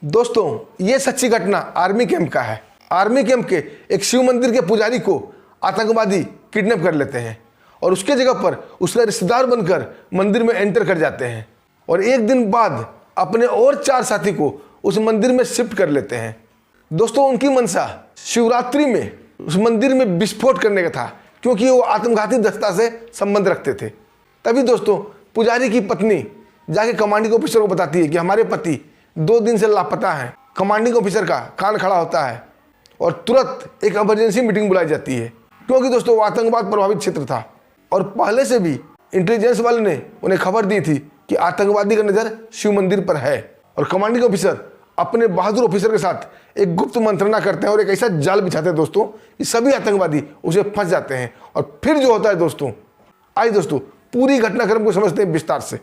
दोस्तों ये सच्ची घटना आर्मी कैंप का है। आर्मी कैंप के एक शिव मंदिर के पुजारी को आतंकवादी किडनैप कर लेते हैं और उसके जगह पर उसका रिश्तेदार बनकर मंदिर में एंटर कर जाते हैं और एक दिन बाद अपने और 4 साथी को उस मंदिर में शिफ्ट कर लेते हैं। दोस्तों उनकी मंशा शिवरात्रि में उस मंदिर में विस्फोट करने का था, क्योंकि वो आत्मघाती दस्ता से संबंध रखते थे। तभी दोस्तों पुजारी की पत्नी जाके कमांडिंग ऑफिसर को बताती है कि हमारे पति 2 दिन से लापता हैं। कमांडिंग ऑफिसर का कान खड़ा होता है और तुरंत एक इमरजेंसी मीटिंग बुलाई जाती है, क्योंकि दोस्तों वो आतंकवाद प्रभावित क्षेत्र था और पहले से भी इंटेलिजेंस वाले ने उन्हें खबर दी थी कि आतंकवादी का नज़र शिव मंदिर पर है। और कमांडिंग ऑफिसर अपने बहादुर ऑफिसर के साथ एक गुप्त मंत्रणा करते हैं और एक ऐसा जाल बिछाते हैं दोस्तों कि सभी आतंकवादी उसे फंस जाते हैं। और फिर जो होता है दोस्तों, आइए दोस्तों पूरी घटनाक्रम को समझते हैं विस्तार से।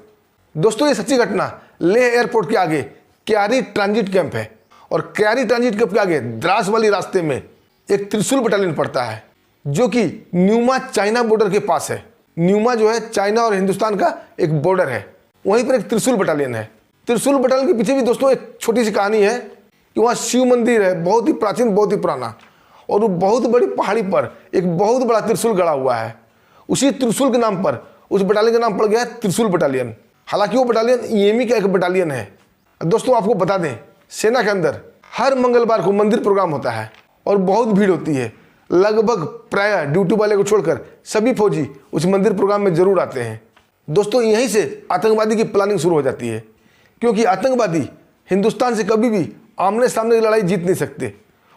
दोस्तों ये सच्ची घटना लेह एयरपोर्ट के आगे क्यारी ट्रांजिट कैंप है और क्यारी ट्रांजिट कैंप के आगे द्रास वाली रास्ते में एक त्रिशूल बटालियन पड़ता है, जो कि न्यूमा चाइना बॉर्डर के पास है। न्यूमा जो है चाइना और हिंदुस्तान का एक बॉर्डर है, वहीं पर एक त्रिशूल बटालियन है। त्रिशूल बटालियन के पीछे भी दोस्तों एक छोटी सी कहानी है कि वहाँ शिव मंदिर है, बहुत ही प्राचीन, बहुत ही पुराना, और वो बहुत बड़ी पहाड़ी पर एक बहुत बड़ा त्रिशूल गड़ा हुआ है। उसी त्रिशूल के नाम पर उस बटालियन का नाम पड़ गया है त्रिशूल बटालियन। हालांकि वो बटालियन ईएमई का एक बटालियन है। दोस्तों आपको बता दें, सेना के अंदर हर मंगलवार को मंदिर प्रोग्राम होता है और बहुत भीड़ होती है। लगभग प्रायः ड्यूटी वाले को छोड़कर सभी फौजी उस मंदिर प्रोग्राम में जरूर आते हैं। दोस्तों यहीं से आतंकवादी की प्लानिंग शुरू हो जाती है, क्योंकि आतंकवादी हिंदुस्तान से कभी भी आमने सामने की लड़ाई जीत नहीं सकते।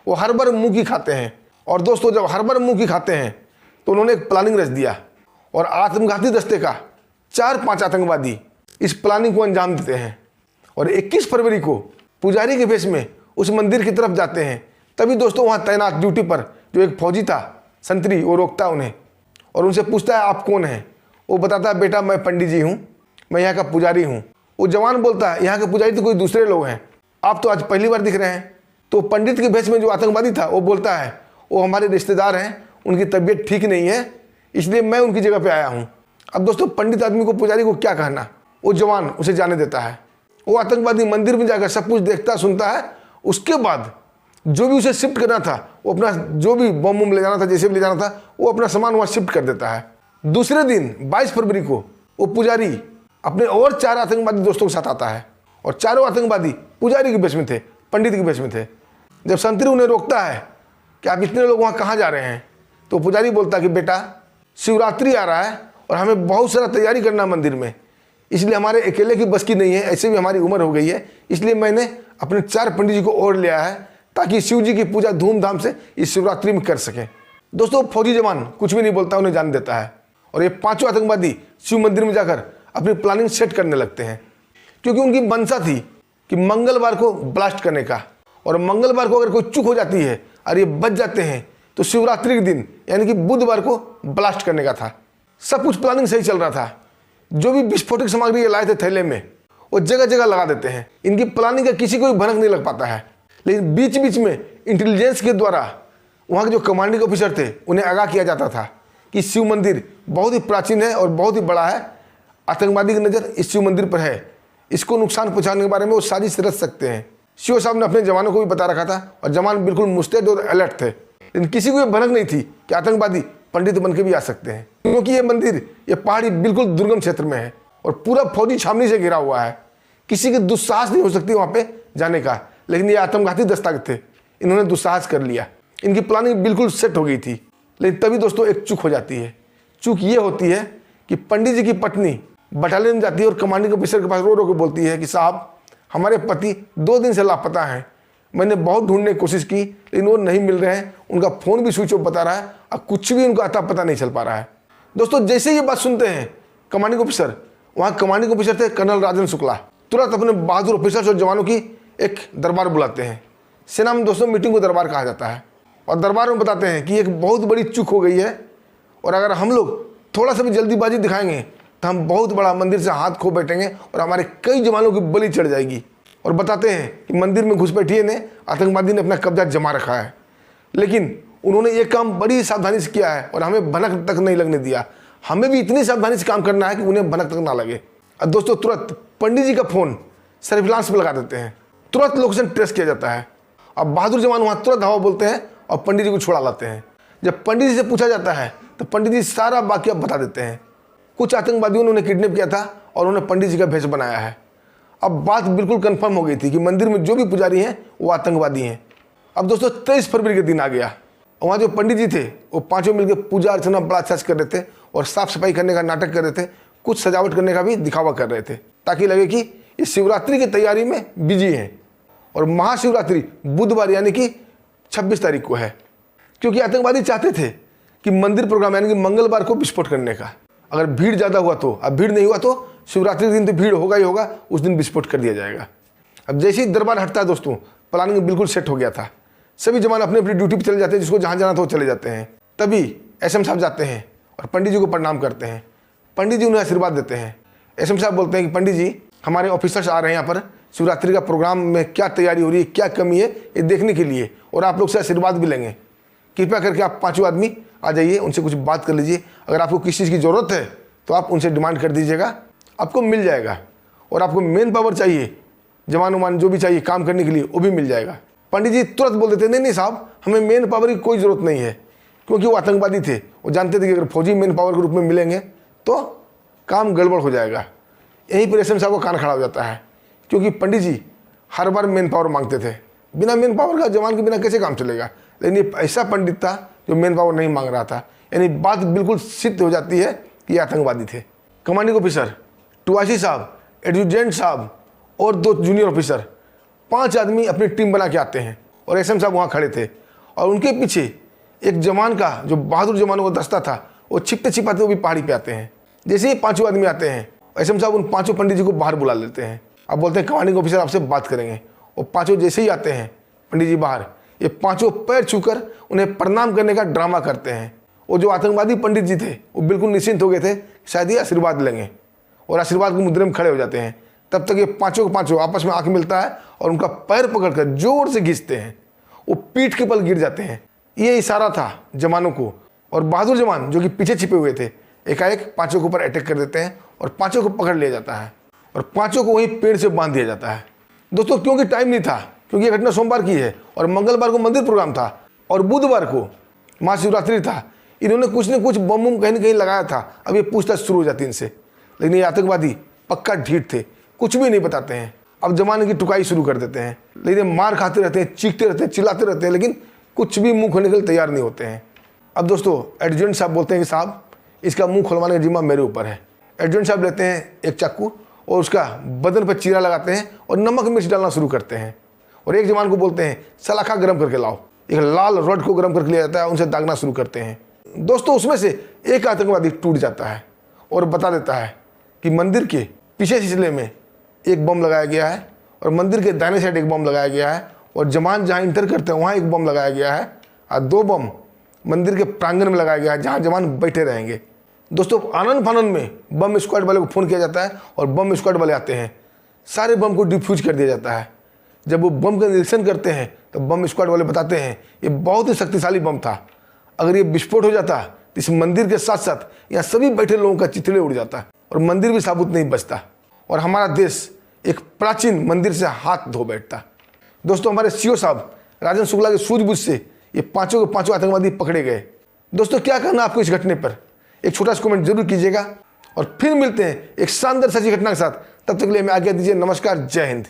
वो हर बार मुंह की खाते हैं। और दोस्तों जब हर बार मुंह की खाते हैं तो उन्होंने एक प्लानिंग रच दिया और आत्मघाती दस्ते का 4-5 आतंकवादी इस प्लानिंग को अंजाम देते हैं और 21 फरवरी को पुजारी के भेष में उस मंदिर की तरफ जाते हैं। तभी दोस्तों वहाँ तैनात ड्यूटी पर जो एक फौजी था संतरी, वो रोकता है उन्हें और उनसे पूछता है आप कौन हैं। वो बताता है बेटा मैं पंडित जी हूँ, मैं यहाँ का पुजारी हूँ। वो जवान बोलता है यहाँ के पुजारी तो कोई दूसरे लोग हैं, आप तो आज पहली बार दिख रहे हैं। तो पंडित के भेष में जो आतंकवादी था वो बोलता है वो हमारे रिश्तेदार हैं, उनकी तबीयत ठीक नहीं है, इसलिए मैं उनकी जगह पे आया हूँ। अब दोस्तों पंडित आदमी को, पुजारी को क्या कहना, वो जवान उसे जाने देता है। वो आतंकवादी मंदिर में जाकर सब कुछ देखता सुनता है। उसके बाद जो भी उसे शिफ्ट करना था, वो अपना जो भी बम ले जाना था, जैसे भी ले जाना था, वो अपना सामान वहाँ शिफ्ट कर देता है। दूसरे दिन 22 फरवरी को वो पुजारी अपने और 4 आतंकवादी दोस्तों के साथ आता है और चारों आतंकवादी पुजारी के भेष में थे, पंडित के भेष में थे। जब संतरी उन्हें रोकता है कि आप इतने लोग वहाँ कहाँ जा रहे हैं, तो पुजारी बोलता है कि बेटा शिवरात्रि आ रहा है और हमें बहुत सारा तैयारी करना है मंदिर में, इसलिए हमारे अकेले की बस की नहीं है, ऐसे भी हमारी उम्र हो गई है, इसलिए मैंने अपने 4 पंडित जी को और लिया है ताकि शिव जी की पूजा धूमधाम से इस शिवरात्रि में कर सकें। दोस्तों फौजी जवान कुछ भी नहीं बोलता, उन्हें जान देता है और ये 5 आतंकवादी शिव मंदिर में जाकर अपनी प्लानिंग सेट करने लगते हैं, क्योंकि उनकी मंशा थी कि मंगलवार को ब्लास्ट करने का, और मंगलवार को अगर कोई चूक हो जाती है और ये बच जाते हैं तो शिवरात्रि के दिन यानी कि बुधवार को ब्लास्ट करने का था। सब कुछ प्लानिंग सही चल रहा था। जो भी विस्फोटक सामग्री लाए थे थैले में वो जगह जगह लगा देते हैं। इनकी प्लानिंग का किसी को भी भनक नहीं लग पाता है, लेकिन बीच बीच में इंटेलिजेंस के द्वारा वहाँ के जो कमांडिंग ऑफिसर थे उन्हें आगाह किया जाता था कि शिव मंदिर बहुत ही प्राचीन है और बहुत ही बड़ा है, आतंकवादी की नज़र इस शिव मंदिर पर है, इसको नुकसान पहुँचाने के बारे में वो साजिश रच सकते हैं। सीओ साहब ने अपने जवानों को भी बता रखा था और जवान बिल्कुल मुस्तैद और अलर्ट थे, लेकिन किसी को ये भनक नहीं थी कि आतंकवादी पंडित बन के भी आ सकते हैं, क्योंकि ये मंदिर, ये पहाड़ी बिल्कुल दुर्गम क्षेत्र में है और पूरा फौजी छावनी से घिरा हुआ है। किसी की दुस्साहस नहीं हो सकती वहाँ पे जाने का, लेकिन ये आत्मघाती दस्ता थे, इन्होंने दुस्साहस कर लिया। इनकी प्लानिंग बिल्कुल सेट हो गई थी, लेकिन तभी दोस्तों एक चूक हो जाती है। चूक ये होती है कि पंडित जी की पत्नी बटालियन में जाती है और कमांडिंग ऑफिसर के पास रो रो के बोलती है कि साहब हमारे पति 2 दिन से लापता हैं, मैंने बहुत ढूंढने की कोशिश की लेकिन वो नहीं मिल रहे हैं, उनका फ़ोन भी स्विच ऑफ बता रहा है और कुछ भी उनका अता पता नहीं चल पा रहा है। दोस्तों जैसे ये बात सुनते हैं कमांडिंग ऑफिसर, वहाँ कमांडिंग ऑफिसर थे कर्नल राजन शुक्ला, तुरंत अपने बहादुर ऑफिसर्स और जवानों की एक दरबार बुलाते हैं। सेना में दोस्तों मीटिंग को दरबार कहा जाता है और दरबार में बताते हैं कि एक बहुत बड़ी चूक हो गई है और अगर हम लोग थोड़ा सा भी जल्दीबाजी दिखाएंगे तो हम बहुत बड़ा मंदिर से हाथ खो बैठेंगे और हमारे कई जवानों की बलि चढ़ जाएगी। और बताते हैं कि मंदिर में घुसपैठिए ने, आतंकवादी ने अपना कब्जा जमा रखा है, लेकिन उन्होंने ये काम बड़ी सावधानी से किया है और हमें भनक तक नहीं लगने दिया। हमें भी इतनी सावधानी से काम करना है कि उन्हें भनक तक ना लगे। और दोस्तों तुरंत पंडित जी का फ़ोन सर्विलांस में लगा देते हैं तुरंत लोकेशन ट्रेस किया जाता है। अब बहादुर जवान वहाँ तुरंत हवा बोलते हैं और पंडित जी को छुड़ा लाते हैं। जब पंडित जी से पूछा जाता है तो पंडित जी सारा वाकया बता देते हैं। कुछ आतंकवादियों ने उन्हें किडनैप किया था और उन्होंने पंडित जी का भेष बनाया है। अब बात बिल्कुल कंफर्म हो गई थी कि मंदिर में जो भी पुजारी हैं वो आतंकवादी हैं। अब दोस्तों 23 फरवरी के दिन आ गया। वहाँ जो पंडित जी थे वो पांचों मिलकर पूजा अर्चना बड़ा अच्छा कर रहे थे और साफ सफाई करने का नाटक कर रहे थे, कुछ सजावट करने का भी दिखावा कर रहे थे ताकि लगे कि ये शिवरात्रि की तैयारी में बिजी हैं। और महाशिवरात्रि बुधवार यानी कि 26 तारीख को है, क्योंकि आतंकवादी चाहते थे कि मंदिर प्रोग्राम यानी कि मंगलवार को विस्फोट करने का। अगर भीड़ ज़्यादा हुआ तो, अब भीड़ नहीं हुआ तो शिवरात्रि के दिन तो भीड़ होगा ही होगा, उस दिन विस्फोट कर दिया जाएगा। अब जैसे ही दरबार हटता है दोस्तों, प्लानिंग बिल्कुल सेट हो गया था। सभी जवान अपनी अपनी ड्यूटी पर चले जाते हैं, जिसको जहाँ जाना था वो चले जाते हैं। तभी एसएम साहब जाते हैं और पंडित जी को प्रणाम करते हैं। पंडित जी उन्हें आशीर्वाद देते हैं। एसएम साहब बोलते हैं कि पंडित जी, हमारे ऑफिसर्स आ रहे हैं यहाँ पर शिवरात्रि का प्रोग्राम में क्या तैयारी हो रही है, क्या कमी है, ये देखने के लिए, और आप लोग से आशीर्वाद भी लेंगे। कृपया करके आप पाँचों आदमी आ जाइए, उनसे कुछ बात कर लीजिए। अगर आपको किसी चीज़ की ज़रूरत है तो आप उनसे डिमांड कर दीजिएगा, आपको मिल जाएगा। और आपको मेन पावर चाहिए, जवान उमान जो भी चाहिए काम करने के लिए, वो भी मिल जाएगा। पंडित जी तुरंत बोल देते, नहीं नहीं साहब, हमें मेन पावर की कोई ज़रूरत नहीं है, क्योंकि वो आतंकवादी थे। वो जानते थे कि अगर फौजी मेन पावर के रूप में मिलेंगे तो काम गड़बड़ हो जाएगा। यहीं पर एसएम साहब को कान खड़ा हो जाता है, क्योंकि पंडित जी हर बार मेन पावर मांगते थे। बिना मेन पावर का जवान के बिना कैसे काम चलेगा। लेकिन ये ऐसा पंडित था जो मेन पावर नहीं मांग रहा था। यानी बात बिल्कुल सिद्ध हो जाती है कि ये आतंकवादी थे। कमांडिंग ऑफिसर, टुआसी साहब, एडजुटेंट साहब और 2 जूनियर ऑफिसर, 5 आदमी अपनी टीम बना के आते हैं। और एसएम साहब वहाँ खड़े थे और उनके पीछे एक जवान का, जो बहादुर जवानों का दस्ता था, वो छिपते छिपाते वो भी पहाड़ी पे आते हैं। जैसे ही 5 आदमी आते हैं, एसएम साहब उन 5 पंडित जी को बाहर बुला लेते हैं। अब बोलते हैं कमांडिंग ऑफिसर आपसे बात करेंगे। और 5 जैसे ही आते हैं पंडित जी बाहर, ये 5 पैर छूकर उन्हें प्रणाम करने का ड्रामा करते हैं। वो जो आतंकवादी पंडित जी थे वो बिल्कुल निश्चिंत हो गए थे, शायद ये आशीर्वाद लेंगे, और आशीर्वाद के मुद्रे में खड़े हो जाते हैं। तब तक ये 5 आपस में आंख मिलता है और उनका पैर पकड़कर जोर से खींचते हैं। वो पीठ के बल गिर जाते हैं। ये इशारा था जवानों को, और बहादुर जवान जो कि पीछे छिपे हुए थे एकाएक 5 के ऊपर अटैक कर देते हैं और 5 को पकड़ लिया जाता है और 5 को वहीं पेड़ से बांध दिया जाता है। दोस्तों क्योंकि टाइम नहीं था, क्योंकि ये घटना सोमवार की है और मंगलवार को मंदिर प्रोग्राम था और बुधवार को महाशिवरात्रि था, इन्होंने कुछ न कुछ बम कहीं न कहीं लगाया था। अब ये पूछताछ शुरू हो जाती इनसे, लेकिन ये आतंकवादी पक्का ढीठ थे, कुछ भी नहीं बताते हैं। अब जमाने की टुकाई शुरू कर देते हैं, लेकिन मार खाते रहते हैं, चीखते रहते हैं, चिल्लाते रहते हैं, लेकिन कुछ भी मुंह खोलने के लिए तैयार नहीं होते हैं। अब दोस्तों एडजुटेंट साहब बोलते हैं कि साहब इसका मुंह खुलवाने का जिम्मा मेरे ऊपर है। एडजुटेंट साहब लेते हैं एक चाकू और उसका बदन पर चीरा लगाते हैं और नमक मिर्च डालना शुरू करते हैं। और एक जवान को बोलते हैं सलाखा गर्म करके लाओ। एक लाल रॉड को गर्म करके लिया जाता है, उनसे दागना शुरू करते हैं। दोस्तों उसमें से एक आतंकवादी टूट जाता है और बता देता है कि मंदिर के पीछे सिलसिले में एक बम लगाया गया है और मंदिर के दाहिने साइड एक बम लगाया गया है और जवान जहाँ इंटर करते हैं वहाँ एक बम लगाया गया है और 2 बम मंदिर के प्रांगण में लगाया गया है जहाँ जवान बैठे रहेंगे। दोस्तों आनंद फानन में बम स्क्वाड वाले को फ़ोन किया जाता है और बम स्क्वाड वाले आते हैं, सारे बम को डिफ्यूज कर दिया जाता है। जब वो बम का निरीक्षण करते हैं तो बम स्क्वाड वाले बताते हैं ये बहुत ही शक्तिशाली बम था, अगर ये विस्फोट हो जाता तो इस मंदिर के साथ साथ यहाँ सभी बैठे लोगों का चिथड़े उड़ जाता और मंदिर भी साबुत नहीं बचता और हमारा देश एक प्राचीन मंदिर से हाथ धो बैठता। दोस्तों हमारे सीओ साहब राजन शुक्ला के सूझबूझ से ये 5 के 5 आतंकवादी पकड़े गए। दोस्तों क्या कहना आपको इस घटने पर, एक छोटा सा कमेंट जरूर कीजिएगा और फिर मिलते हैं एक शानदार सच्ची घटना के साथ। तब तक के लिए मैं आज्ञा दीजिए, नमस्कार, जय हिंद।